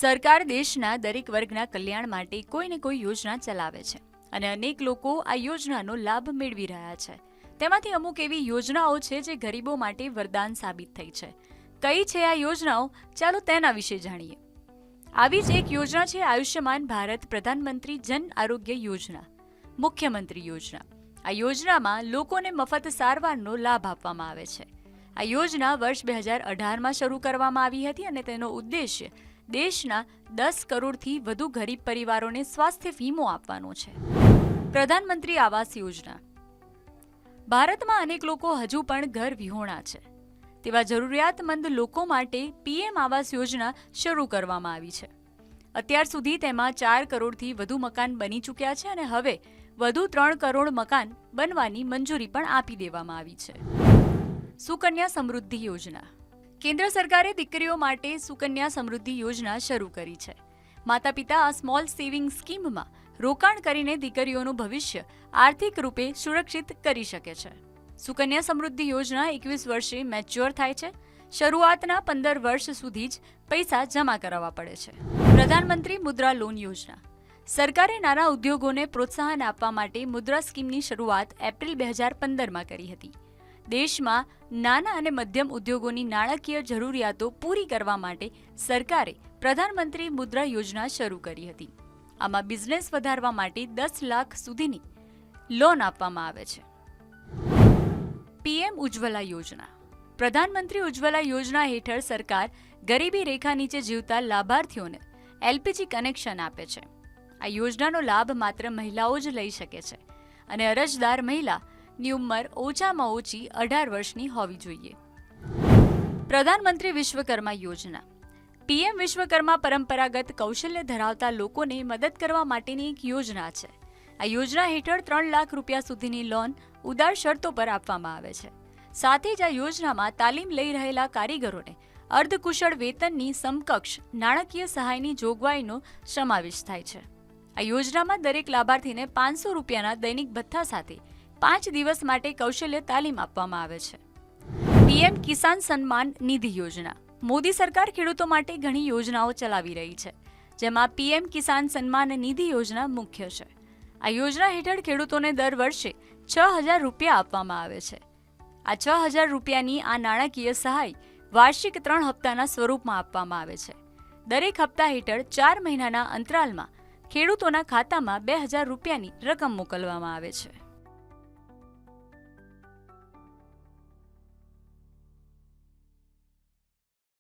સરકાર દેશના દરેક વર્ગના કલ્યાણ માટે કોઈને કોઈ યોજના ચલાવે છે અને અનેક લોકો આ યોજનાનો લાભ મેળવી રહ્યા છે. તેમાંથી અમુક એવી યોજનાઓ છે જે ગરીબો માટે વરદાન સાબિત થઈ છે. કઈ છે આ યોજનાઓ? ચાલો તેના વિશે જાણીએ. આવી જ એક યોજના છે આયુષ્યમાન ભારત પ્રધાનમંત્રી જન આરોગ્ય યોજના, મુખ્યમંત્રી યોજના. આ યોજનામાં લોકોને મફત સારવારનો લાભ આપવામાં આવે છે. આ યોજના વર્ષ 2018માં શરૂ કરવામાં આવી હતી અને તેનો ઉદ્દેશ્ય દેશના 10 કરોડથી વધુ ગરીબ પરિવારોને સ્વાસ્થ્ય વીમો આપવાનો છે. પ્રધાનમંત્રી આવાસ યોજના. ભારતમાં અનેક લોકો હજુ પણ ઘર વિહોણા છે. તેવા જરૂરિયાતમંદ લોકો માટે પીએમ આવાસ યોજના શરૂ કરવામાં આવી છે. અત્યાર સુધી તેમાં 4 કરોડથી વધુ મકાન બની ચૂક્યા છે અને હવે વધુ 3 કરોડ મકાન બનવાની મંજૂરી પણ આપી દેવામાં આવી છે. સુકન્યા સમૃદ્ધિ યોજના. કેન્દ્ર સરકારે દીકરીઓ માટે સુકન્યા સમૃદ્ધિ યોજના શરૂ કરી છે. માતા પિતા આ સ્મોલ સેવિંગ સ્કીમમાં રોકાણ કરીને દીકરીઓનું ભવિષ્ય આર્થિક રૂપે સુરક્ષિત કરી શકે છે. સુકન્યા સમૃદ્ધિ યોજના 21 વર્ષે મેચ્યોર થાય છે. શરૂઆતના 15 વર્ષ સુધી જ પૈસા જમા કરાવવા પડે છે. પ્રધાનમંત્રી મુદ્રા લોન યોજના. સરકારે નાના ઉદ્યોગોને પ્રોત્સાહન આપવા માટે મુદ્રા સ્કીમની શરૂઆત એપ્રિલ 2015માં કરી હતી. દેશમાં નાના અને મધ્યમ ઉદ્યોગોની નાણાકીય જરૂરિયાતો પૂરી કરવા માટે સરકારે પ્રધાનમંત્રી મુદ્રા યોજના શરૂ કરી હતી. આમાં બિઝનેસ વધારવા માટે 10 લાખ સુધીની લોન આપવામાં આવે છે. પીએમ ઉજ્જવલા યોજના. પ્રધાનમંત્રી ઉજ્જવલા યોજના હેઠળ સરકાર ગરીબી રેખા નીચે જીવતા લાભાર્થીઓને એલપીજી કનેક્શન આપે છે. આ યોજનાનો લાભ માત્ર મહિલાઓ જ લઈ શકે છે અને અરજદાર મહિલા ની ઉંમર ઓછામાં ઓછી 18 વર્ષની હોવી જોઈએ. પ્રધાનમંત્રી વિશ્વકર્મા યોજના. પીએમ વિશ્વકર્મા પરંપરાગત કૌશલ્ય ધરાવતા લોકોને મદદ કરવા માટેની એક યોજના છે. આ યોજના હેઠળ 3 લાખ રૂપિયા સુધીની લોન ઉદાર શરતો પર આપવામાં આવે છે. સાથે જ આ યોજનામાં તાલીમ લઈ રહેલા કારીગરોને અર્ધકુશળ વેતનની સમકક્ષ નાણાકીય સહાયની જોગવાઈનો સમાવેશ થાય છે. આ યોજનામાં દરેક લાભાર્થીને 500 રૂપિયાના દૈનિક ભથ્થા સાથે 5 દિવસ માટે કૌશલ્ય તાલીમ આપવામાં આવે છે. પીએમ કિસાન સન્માન નિધિ યોજના. મોદી સરકાર ખેડૂતો માટે ઘણી યોજનાઓ ચલાવી રહી છે, જેમાં પીએમ કિસાન સન્માન નિધિ યોજના મુખ્ય છે. આ યોજના હેઠળ ખેડૂતોને દર વર્ષે 6,000 રૂપિયા આપવામાં આવે છે. આ 6,000 રૂપિયાની આ નાણાકીય સહાય વાર્ષિક 3 હપ્તાના સ્વરૂપમાં આપવામાં આવે છે. દરેક હપ્તા હેઠળ 4 મહિનાના અંતરાલમાં ખેડૂતોના ખાતામાં 2,000 રૂપિયાની રકમ મોકલવામાં આવે છે.